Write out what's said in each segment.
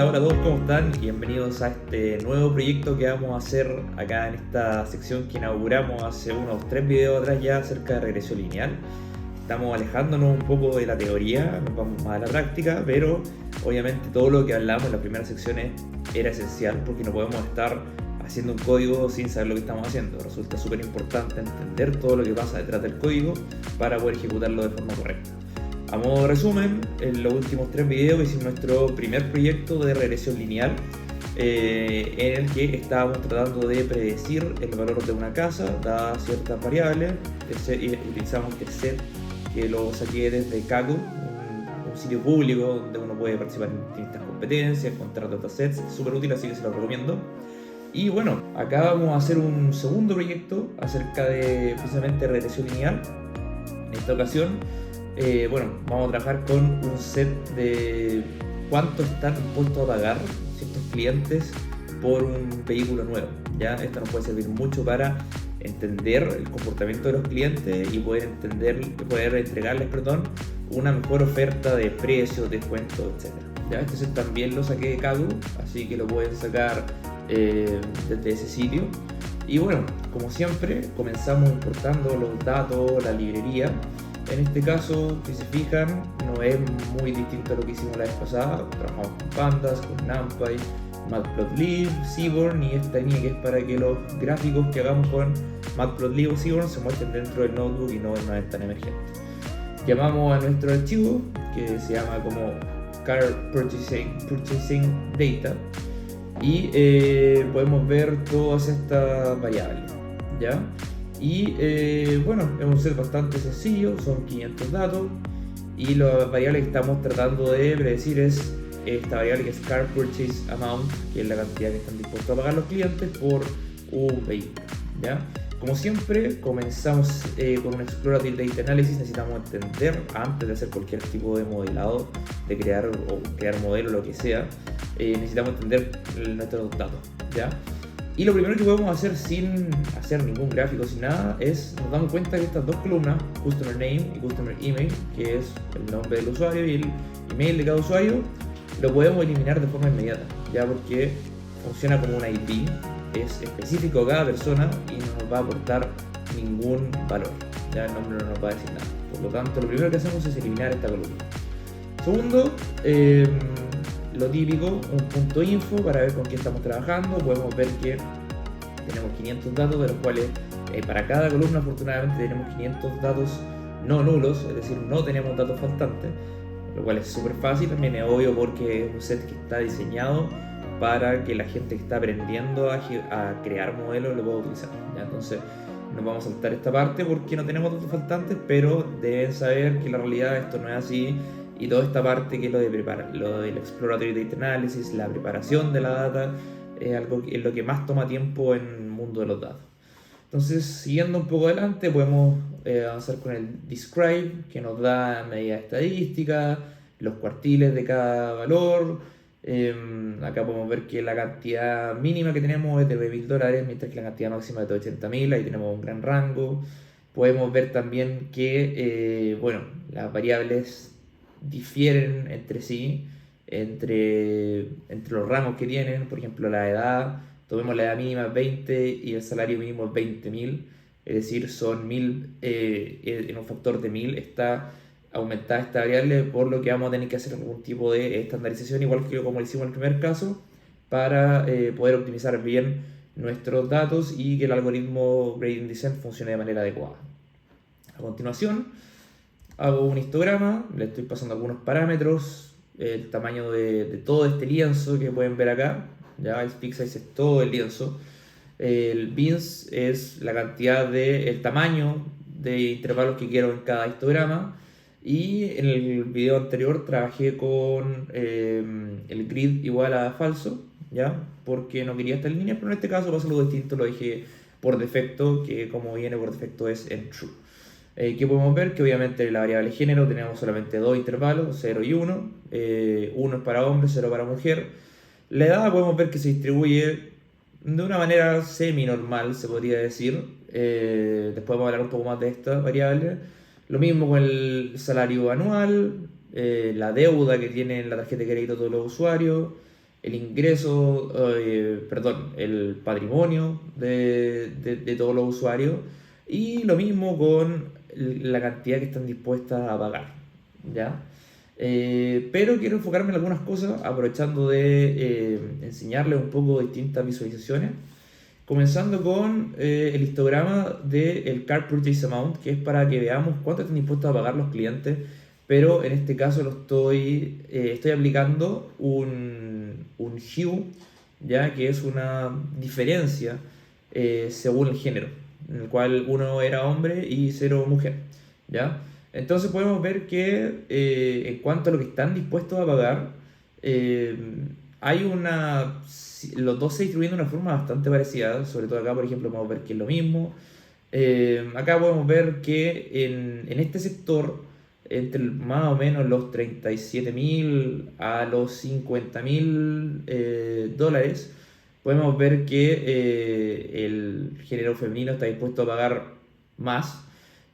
Hola a todos, ¿cómo están? Bienvenidos a este nuevo proyecto que vamos a hacer acá en esta sección que inauguramos hace unos 3 videos atrás ya acerca de regresión lineal. Estamos alejándonos un poco de la teoría, nos vamos más a la práctica, pero obviamente todo lo que hablamos en las primeras secciones era esencial porque no podemos estar haciendo un código sin saber lo que estamos haciendo. Resulta súper importante entender todo lo que pasa detrás del código para poder ejecutarlo de forma correcta. A modo de resumen, en los últimos 3 videos hicimos nuestro primer proyecto de regresión lineal en el que estábamos tratando de predecir el valor de una casa dadas ciertas variables y utilizamos este set que lo saqué desde Kaggle, un sitio público donde uno puede participar en distintas competencias, encontrar datasets, es súper útil, así que se lo recomiendo. Y bueno, acá vamos a hacer un segundo proyecto acerca de precisamente regresión lineal. En esta ocasión vamos a trabajar con un set de cuánto están dispuestos a pagar ciertos clientes por un vehículo nuevo. ¿Ya? Esto nos puede servir mucho para entender el comportamiento de los clientes y poder entregarles una mejor oferta de precios, descuentos, etc. ¿Ya? Este set también lo saqué de Kaggle, así que lo pueden sacar desde ese sitio. Y bueno, como siempre, comenzamos importando los datos, la librería. En este caso, si se fijan, no es muy distinto a lo que hicimos la vez pasada. Trabajamos con pandas, con NumPy, Matplotlib, Seaborn y esta línea que es para que los gráficos que hagamos con Matplotlib o Seaborn se muestren dentro del notebook y no en una ventana emergente. Llamamos a nuestro archivo que se llama como Car Purchasing Data y podemos ver todas estas variables, ¿ya? Y es un set bastante sencillo, son 500 datos y la variable que estamos tratando de predecir es esta variable que es Car Purchase Amount, que es la cantidad que están dispuestos a pagar los clientes por un vehículo, ¿ya? Como siempre, comenzamos con un Explorative Data Analysis. Necesitamos entender, antes de hacer cualquier tipo de modelado, de crear modelo, lo que sea, necesitamos entender nuestros datos, ¿ya? Y lo primero que podemos hacer sin hacer ningún gráfico, sin nada, es nos damos cuenta que estas dos columnas, Customer Name y Customer Email, que es el nombre del usuario y el email de cada usuario, lo podemos eliminar de forma inmediata, ya porque funciona como un ID, es específico a cada persona y no nos va a aportar ningún valor, ya el nombre no nos va a decir nada. Por lo tanto, lo primero que hacemos es eliminar esta columna. Segundo, lo típico, un punto info para ver con qué estamos trabajando. Podemos ver que tenemos 500 datos, de los cuales para cada columna afortunadamente tenemos 500 datos no nulos, es decir, no tenemos datos faltantes, lo cual es súper fácil, también es obvio porque es un set que está diseñado para que la gente que está aprendiendo a crear modelos lo pueda utilizar, ¿ya? Entonces nos vamos a saltar esta parte porque no tenemos datos faltantes, pero deben saber que en la realidad esto no es así. Y toda esta parte que es lo del Exploratory Data Analysis, la preparación de la data, es lo que más toma tiempo en el mundo de los datos. Entonces, siguiendo un poco adelante, podemos avanzar con el Describe, que nos da medidas estadísticas, los cuartiles de cada valor. Acá podemos ver que la cantidad mínima que tenemos es de $9.000, mientras que la cantidad máxima es de $80.000, ahí tenemos un gran rango. Podemos ver también que las variables difieren entre sí, entre los rangos que tienen. Por ejemplo, la edad, tomemos la edad mínima 20 y el salario mínimo es 20.000, es decir, son 1.000, en un factor de 1.000 está aumentada esta variable, por lo que vamos a tener que hacer algún tipo de estandarización, igual que como lo hicimos en el primer caso, para poder optimizar bien nuestros datos y que el algoritmo Gradient Descent funcione de manera adecuada. A continuación, hago un histograma, le estoy pasando algunos parámetros, el tamaño de todo este lienzo que pueden ver acá, ya el peak size es todo el lienzo, el bins es la cantidad el tamaño de intervalos que quiero en cada histograma, y en el video anterior trabajé con el grid igual a falso, ya, porque no quería estar en línea, pero en este caso para hacerlo distinto lo dejé por defecto, que como viene por defecto es en true. Que podemos ver que obviamente en la variable género tenemos solamente dos intervalos, 0 y 1. 1 es para hombre, 0 para mujer. La edad podemos ver que se distribuye de una manera semi-normal, se podría decir. Después vamos a hablar un poco más de esta variable. Lo mismo con el salario anual, la deuda que tienen la tarjeta de crédito todos los usuarios, el ingreso, perdón, el patrimonio de todos los usuarios, y lo mismo con la cantidad que están dispuestas a pagar, ¿ya? Pero quiero enfocarme en algunas cosas, aprovechando de enseñarles un poco distintas visualizaciones, comenzando con el histograma del Car Purchase Amount, que es para que veamos cuánto están dispuestos a pagar los clientes, pero en este caso estoy aplicando un hue, ya que es una diferencia según el género, en el cual uno era hombre y cero mujer, ¿ya? Entonces podemos ver que en cuanto a lo que están dispuestos a pagar, eh, hay los dos se distribuyen de una forma bastante parecida, sobre todo acá, por ejemplo, podemos ver que es lo mismo. Acá podemos ver que en este sector, entre más o menos los 37.000 a los 50.000 dólares, podemos ver que el género femenino está dispuesto a pagar más.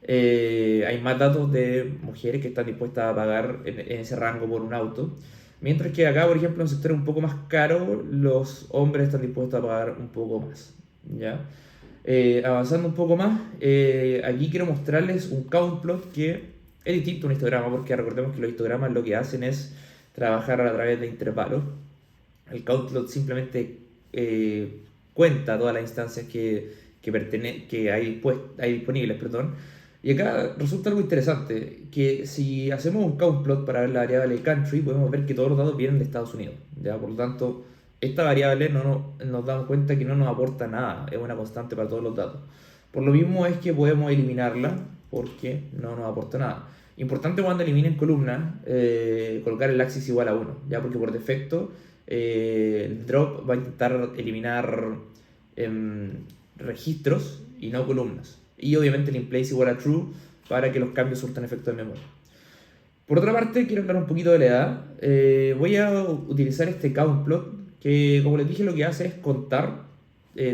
Hay más datos de mujeres que están dispuestas a pagar en ese rango por un auto. Mientras que acá, por ejemplo, en sectores un poco más caros, los hombres están dispuestos a pagar un poco más, ¿ya? Avanzando un poco más, aquí quiero mostrarles un count plot que es distinto a un histograma, porque recordemos que los histogramas lo que hacen es trabajar a través de intervalos. El count plot simplemente cuenta todas las instancias que hay disponibles, perdón. Y acá resulta algo interesante, que si hacemos un count plot para ver la variable country, podemos ver que todos los datos vienen de Estados Unidos, ¿ya? Por lo tanto, esta variable nos damos cuenta que no nos aporta nada, es una constante para todos los datos. Por lo mismo es que podemos eliminarla porque no nos aporta nada. Importante cuando eliminen columnas, colocar el axis igual a 1, ¿ya? Porque por defecto el drop va a intentar eliminar registros y no columnas. Y obviamente el inplace igual a true para que los cambios surtan efecto de memoria. Por otra parte, quiero hablar un poquito de la edad. Voy a utilizar este count plot que, como les dije, lo que hace es contar,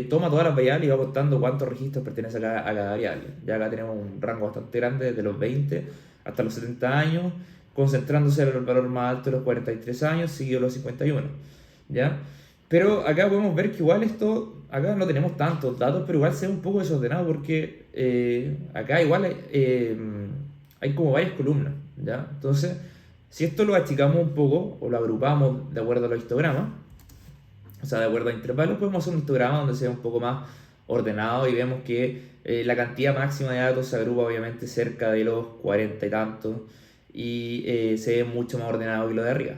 toma todas las variables y va contando cuántos registros pertenecen a cada variable. Ya acá tenemos un rango bastante grande, desde los 20 hasta los 70 años, concentrándose en el valor más alto de los 43 años, seguido de los 51, ¿ya? Pero acá podemos ver que igual acá no tenemos tantos datos, pero igual se ve un poco desordenado porque acá igual hay como varias columnas, ¿ya? Entonces, si esto lo achicamos un poco o lo agrupamos de acuerdo a los histogramas, o sea, de acuerdo a intervalos, podemos hacer un histograma donde sea un poco más ordenado y vemos que la cantidad máxima de datos se agrupa obviamente cerca de los 40 y tantos y se ve mucho más ordenado que lo de arriba.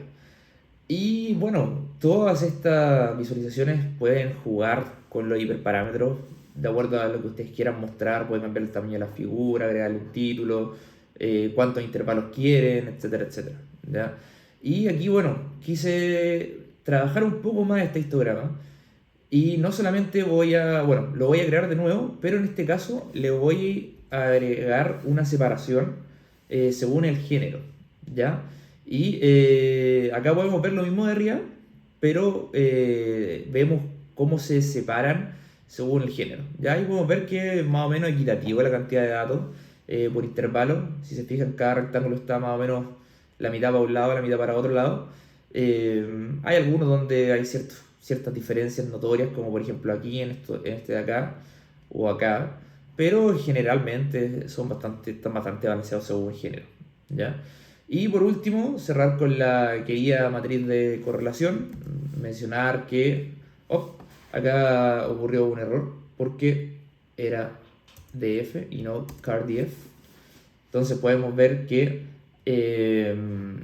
Y bueno, todas estas visualizaciones pueden jugar con los hiperparámetros de acuerdo a lo que ustedes quieran mostrar. Pueden cambiar el tamaño de la figura, agregarle un título, cuántos intervalos quieren, etcétera, etcétera, ¿ya? Y aquí, bueno, quise trabajar un poco más este histograma. Y no solamente bueno, lo voy a crear de nuevo, pero en este caso le voy a agregar una separación según el género, ¿ya? Y acá podemos ver lo mismo de arriba, pero vemos cómo se separan según el género. Ya ahí podemos ver que es más o menos equitativo la cantidad de datos por intervalo. Si se fijan, cada rectángulo está más o menos la mitad para un lado, la mitad para otro lado. Hay algunos donde hay ciertas diferencias notorias, como por ejemplo aquí en este de acá o acá, pero generalmente están bastante balanceados según el género, ¿ya? Y por último, cerrar con la querida matriz de correlación, mencionar que acá ocurrió un error porque era DF y no CARDF. Entonces podemos ver que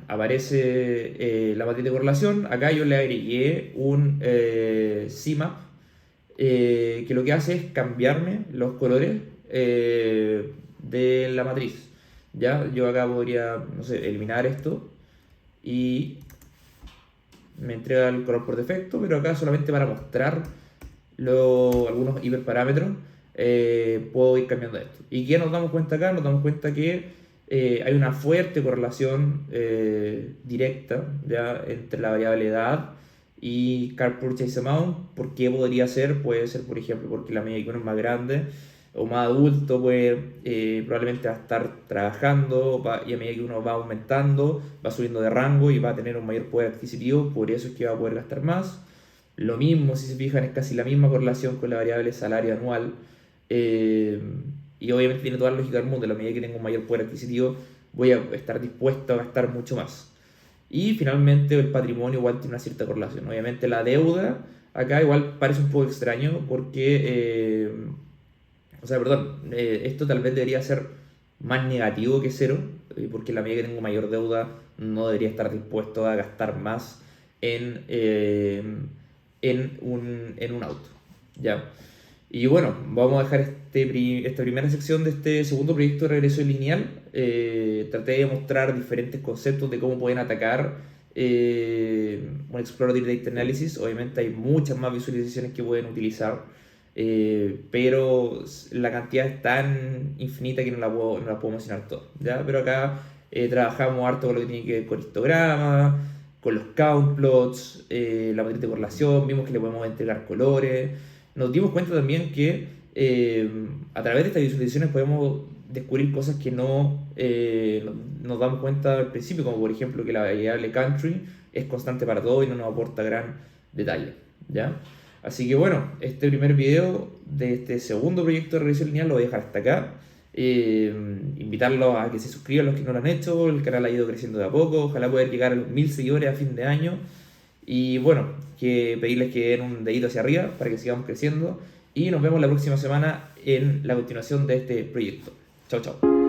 aparece la matriz de correlación. Acá yo le agregué un CMAP que lo que hace es cambiarme los colores de la matriz. ¿Ya? Yo acá podría, no sé, eliminar esto y me entrega el color por defecto, pero acá solamente para mostrar algunos hiperparámetros puedo ir cambiando esto. ¿Y qué nos damos cuenta acá? Nos damos cuenta que hay una fuerte correlación directa, ¿ya?, entre la variable edad y Car Purchase Amount. ¿Por qué podría ser? Puede ser, por ejemplo, porque la media icono es más grande. o más adulto, pues probablemente va a estar trabajando y a medida que uno va aumentando, va subiendo de rango y va a tener un mayor poder adquisitivo, por eso es que va a poder gastar más. Lo mismo, si se fijan, es casi la misma correlación con la variable salario anual. eh, y obviamente tiene toda la lógica del mundo, a la medida que tengo un mayor poder adquisitivo, voy a estar dispuesto a gastar mucho más. Y finalmente el patrimonio igual tiene una cierta correlación. Obviamente la deuda acá igual parece un poco extraño porque, o sea, perdón, esto tal vez debería ser más negativo que cero, porque en la medida que tengo mayor deuda no debería estar dispuesto a gastar más en, eh, en un auto. ¿Ya? Y bueno, vamos a dejar esta primera sección de este segundo proyecto de regresión lineal. Traté de mostrar diferentes conceptos de cómo pueden atacar un Exploratory Data Analysis. Obviamente hay muchas más visualizaciones que pueden utilizar, pero la cantidad es tan infinita que no la puedo mencionar todas, ¿ya? Pero acá trabajamos harto con lo que tiene que ver con histogramas, con los count plots, la matriz de correlación, vimos que le podemos entregar colores. Nos dimos cuenta también que a través de estas visualizaciones podemos descubrir cosas que no nos damos cuenta al principio, como por ejemplo que la variable country es constante para todo y no nos aporta gran detalle, ¿ya? Así que bueno, este primer video de este segundo proyecto de regresión lineal lo voy a dejar hasta acá. Invitarlos a que se suscriban los que no lo han hecho, el canal ha ido creciendo de a poco, ojalá poder llegar a los 1000 seguidores a fin de año. Y bueno, que pedirles que den un dedito hacia arriba para que sigamos creciendo. Y nos vemos la próxima semana en la continuación de este proyecto. Chao, chao.